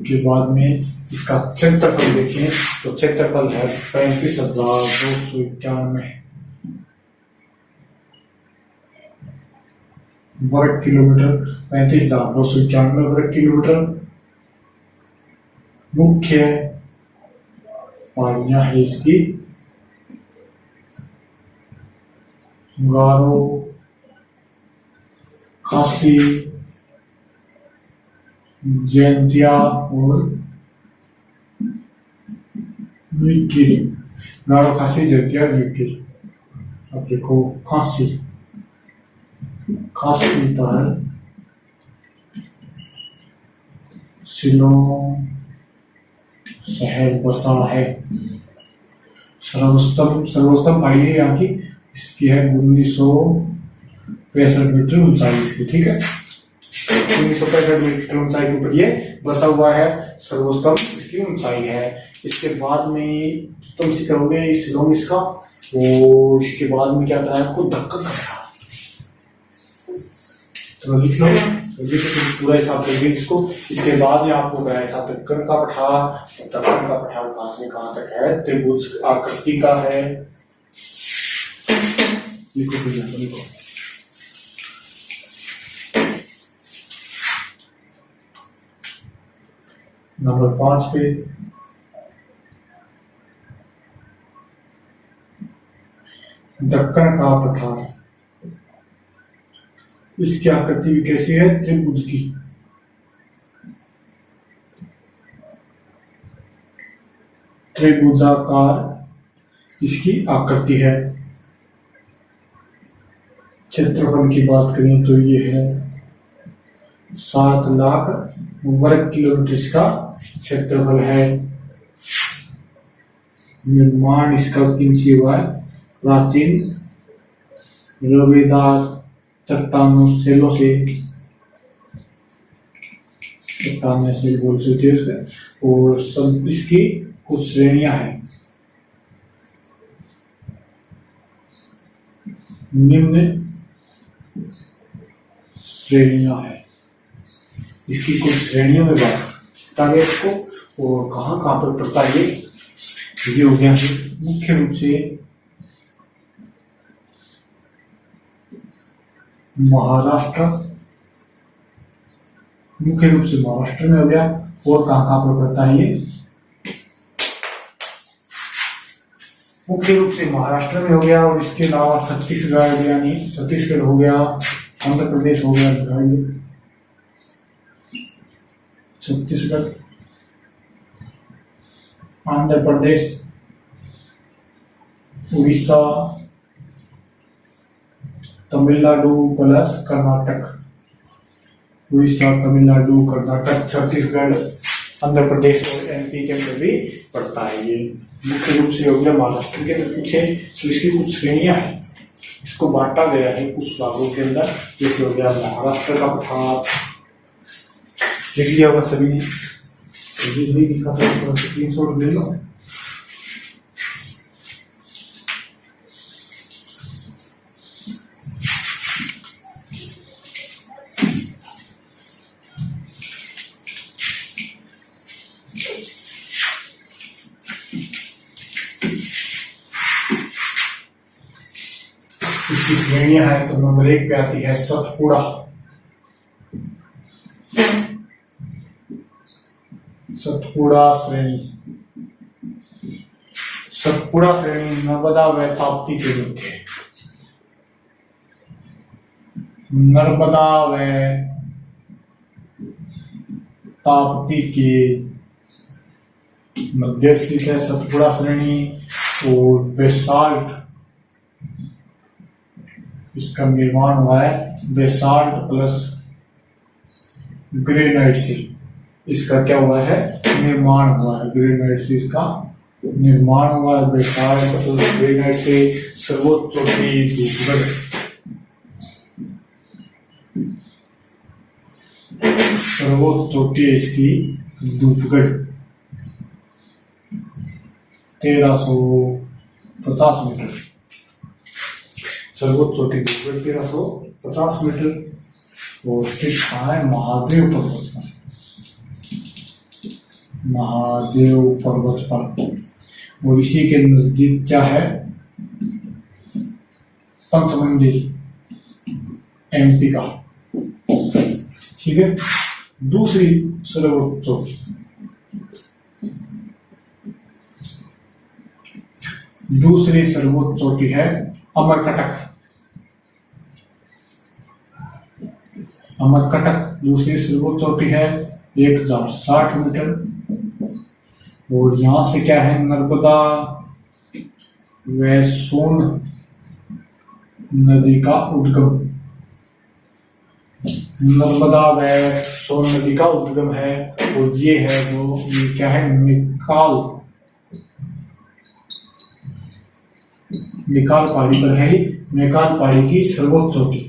के बाद में इसका क्षेत्रफल देखें तो क्षेत्रफल है 35,291 वर्ग किलोमीटर। 35,291 वर्ग किलोमीटर। मुख्य पहाड़ियां है इसकी गारो, खासी, जैंतिया और न्यूकिल। गारो, खासी, जैंतिया, न्यूकिल। अब देखो खासी पर शिलोंग शहर बसा है। सर्वोत्तम पहाड़ी है यहाँ की। इसकी है 1965 मीटर ऊंचाई इसकी। ठीक है, 1965 मीटर ऊंचाई के ऊपर ये बसा हुआ है। सर्वोत्तम इसकी ऊंचाई है। इसके बाद में तुम करोगे शिलोंग इसका, और इसके बाद में क्या कराया आपको? दक्कन का पठार। तो लिख लो पूरा हिसाब करिए इसको। इसके बाद में आपको कराया था दक्कन का पठार। दक्कन का पठार कहां से कहां तक है? त्रिभुज आकृति का है। लिखो लिखो नंबर 5 पे दक्कन का पठार। इसकी आकृति भी कैसी है? त्रिभुज की। त्रिभुजाकार इसकी आकृति है। क्षेत्रफल की बात करें तो ये है 7 लाख वर्ग किलोमीटर इसका क्षेत्रफल है। निर्माण इसका किनसे हुआ है? प्राचीन रवेदार चट्टानों सेलों से, चट्टान से बोल सकते हैं उसका। और सब इसकी कुछ श्रेणियां हैं। निम्न श्रेणियां हैं। इसकी कुछ श्रेणियों में बात बता दें इसको, और कहां कहां पर पड़ता है ये हो गया। मुख्य रूप से महाराष्ट्र, मुख्य रूप से महाराष्ट्र में हो गया। और कहां कहां पर पड़ता है ये? मुख्य रूप से महाराष्ट्र में हो गया। और इसके अलावा छत्तीसगढ़, यानी छत्तीसगढ़ हो गया, आंध्र प्रदेश हो गया, छत्तीसगढ़, आंध्र प्रदेश, उड़ीसा, तमिलनाडु प्लस कर्नाटक। उड़ीसा, तमिलनाडु, कर्नाटक, छत्तीसगढ़, आंध्र प्रदेश और एमपी के अंदर भी पड़ता है। ये मुख्य रूप से हो गया महाराष्ट्र के अंदर पूछे तो इसकी कुछ श्रेणियां हैं। इसको बांटा गया है कुछ भागों के अंदर। जैसे हो गया महाराष्ट्र का पठार, लिख लिया होगा सभी ने, लिखा था, स्क्रीनशॉट ले लो। इसकी श्रेणियां है तो नंबर 1 पे आती है सतपुड़ा। सतपुड़ा श्रेणी सतपुड़ा श्रेणी नर्मदा व ताप्ती के मध्य, नर्मदा व ताप्ती के मध्य स्थित है सतपुड़ा श्रेणी। और बेसाल्ट, इसका निर्माण हुआ है बेसाल्ट प्लस ग्रेनाइट से। इसका क्या हुआ है? निर्माण हुआ है। ग्रेनाइट से इसका निर्माण हुआ है बेसाल्ट प्लस ग्रेनाइट से। सर्वोच्च चोटी धूपगढ़, सर्वोच्च चोटी इसकी धूपगढ़ 1350 मीटर। सर्वोच्च चोटी धूपगढ़ 1350 मीटर। और स्थित कहाँ है? महादेव पर्वत पर, महादेव पर्वत पर। और इसी के नजदीक क्या है? पंचमंडी एमपी का। ठीक है। दूसरी सर्वोच्च चोटी, दूसरी सर्वोच्च चोटी है अमरकटक। अमरकटक दूसरी सर्वोच्च चोटी है 1060 मीटर। और यहां से क्या है? नर्मदा व सोन नदी का उद्गम, नर्मदा व सोन नदी का उद्गम है। और ये है जो, ये क्या है? निकाल पहाड़ी पर है ही, निकाल पहाड़ी की सर्वोच्च चोटी,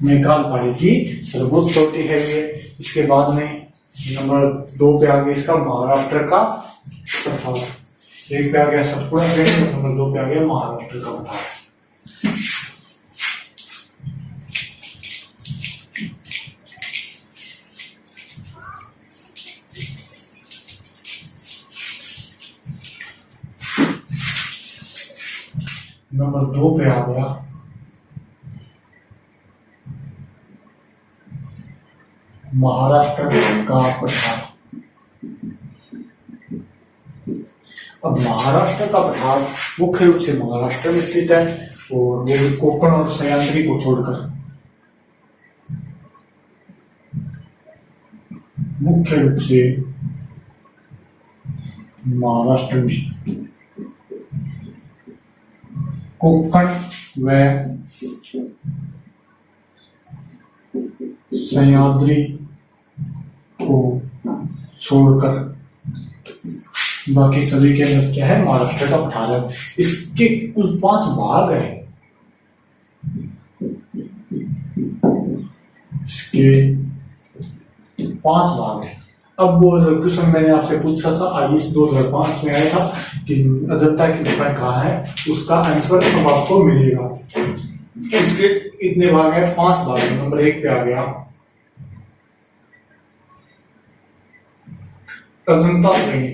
निकाल पहाड़ी की सर्वोच्च चोटी है ये। इसके बाद में नंबर 2 पे आ गया इसका महाराष्ट्र का पठार। 1 पे आ गया सतपुड़ा श्रेणी, नंबर 2 पे आ गया महाराष्ट्र का पठार। नंबर 2 पे आ गया महाराष्ट्र का पठार। अब महाराष्ट्र का पठार मुख्य रूप से महाराष्ट्र में स्थित है और वो भी कोकण और सह्याद्री को छोड़कर मुख्य रूप से महाराष्ट्र में कोकण व सह्याद्री को छोड़कर बाकी सभी के अंदर क्या है? महाराष्ट्र का पठार है। इसके कुल 5 भाग है। इसके 5 भाग है। अब वो क्वेश्चन मैंने आपसे पूछा था आईएएस 2005 में आया था कि अजंता की गुफाएं कहाँ है, उसका आंसर अब आपको मिलेगा। इसके इतने भाग है, 5 भाग है। नंबर 1 पे आ गया अजंता श्रेणी,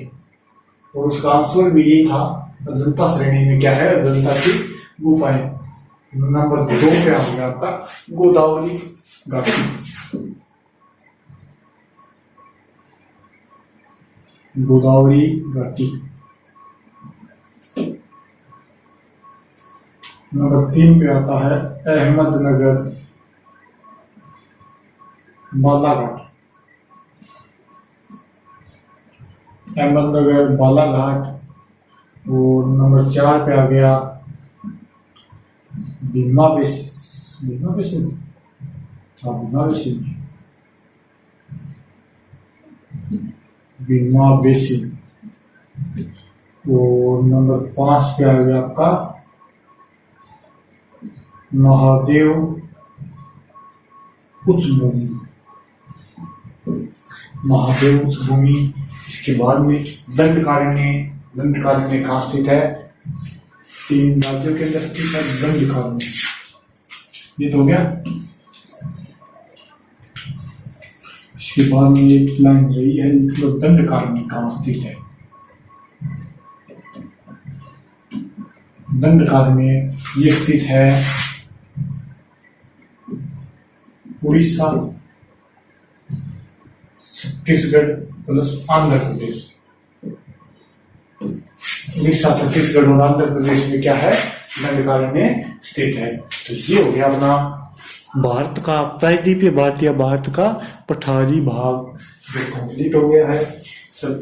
और उसका आंसर भी यही था। अजंता श्रेणी में क्या है? अजंता की गुफाएं। नंबर 2 पे आ गया आपका गोदावरी घाटी, गोदावरी घाटी। नंबर 3 पे आता है अहमदनगर बालाघाट, अहमदनगर बालाघाट। और नंबर 4 पे आ गया Bhima basin, Bhima basin, Bhima basin, Bhima basin. और नंबर 5 पे आ गया आपका महादेव उच्च भूमि, महादेव उच्च भूमि। इसके बाद में दंडकारण्य, दंडकारण्य कहाँ स्थित है? 3 राज्यों के अंदर स्थित है दंडकारण्य। ये तो हो गया। इसके बाद में एक लाइन रही है, मतलब दंडकारण्य कहाँ स्थित है? दंडकारण्य ये स्थित है उड़ीसा छत्तीसगढ़ प्लस आंध्र प्रदेश। उड़ीसा, छत्तीसगढ़ और आंध्र प्रदेश में क्या है, दंडकारण्य स्थित है। तो ये हो गया अपना भारत का प्रायद्वीपीय भारत या भारत का पठारी भाग जो कंप्लीट हो गया है। सब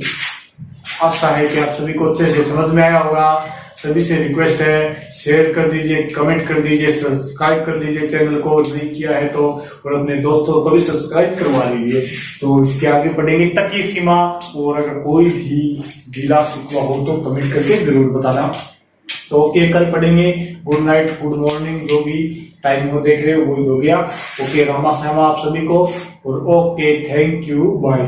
आशा है कि आप सभी को अच्छे से समझ में आया होगा। सभी से रिक्वेस्ट है, शेयर कर दीजिए, कमेंट कर दीजिए, सब्सक्राइब कर दीजिए चैनल को, नहीं किया है तो, और अपने दोस्तों को भी सब्सक्राइब करवा लीजिए। तो इसके आगे पढ़ेंगे तक की सीमा, और अगर कोई भी ढीला शिकवा हो तो कमेंट करके जरूर बताना। तो ओके, कल पढ़ेंगे। गुड नाइट, गुड मॉर्निंग, जो भी टाइम हो देख रहे हो वही हो गया। ओके, रामा श्यामा आप सभी को, और ओके, थैंक यू, बाय।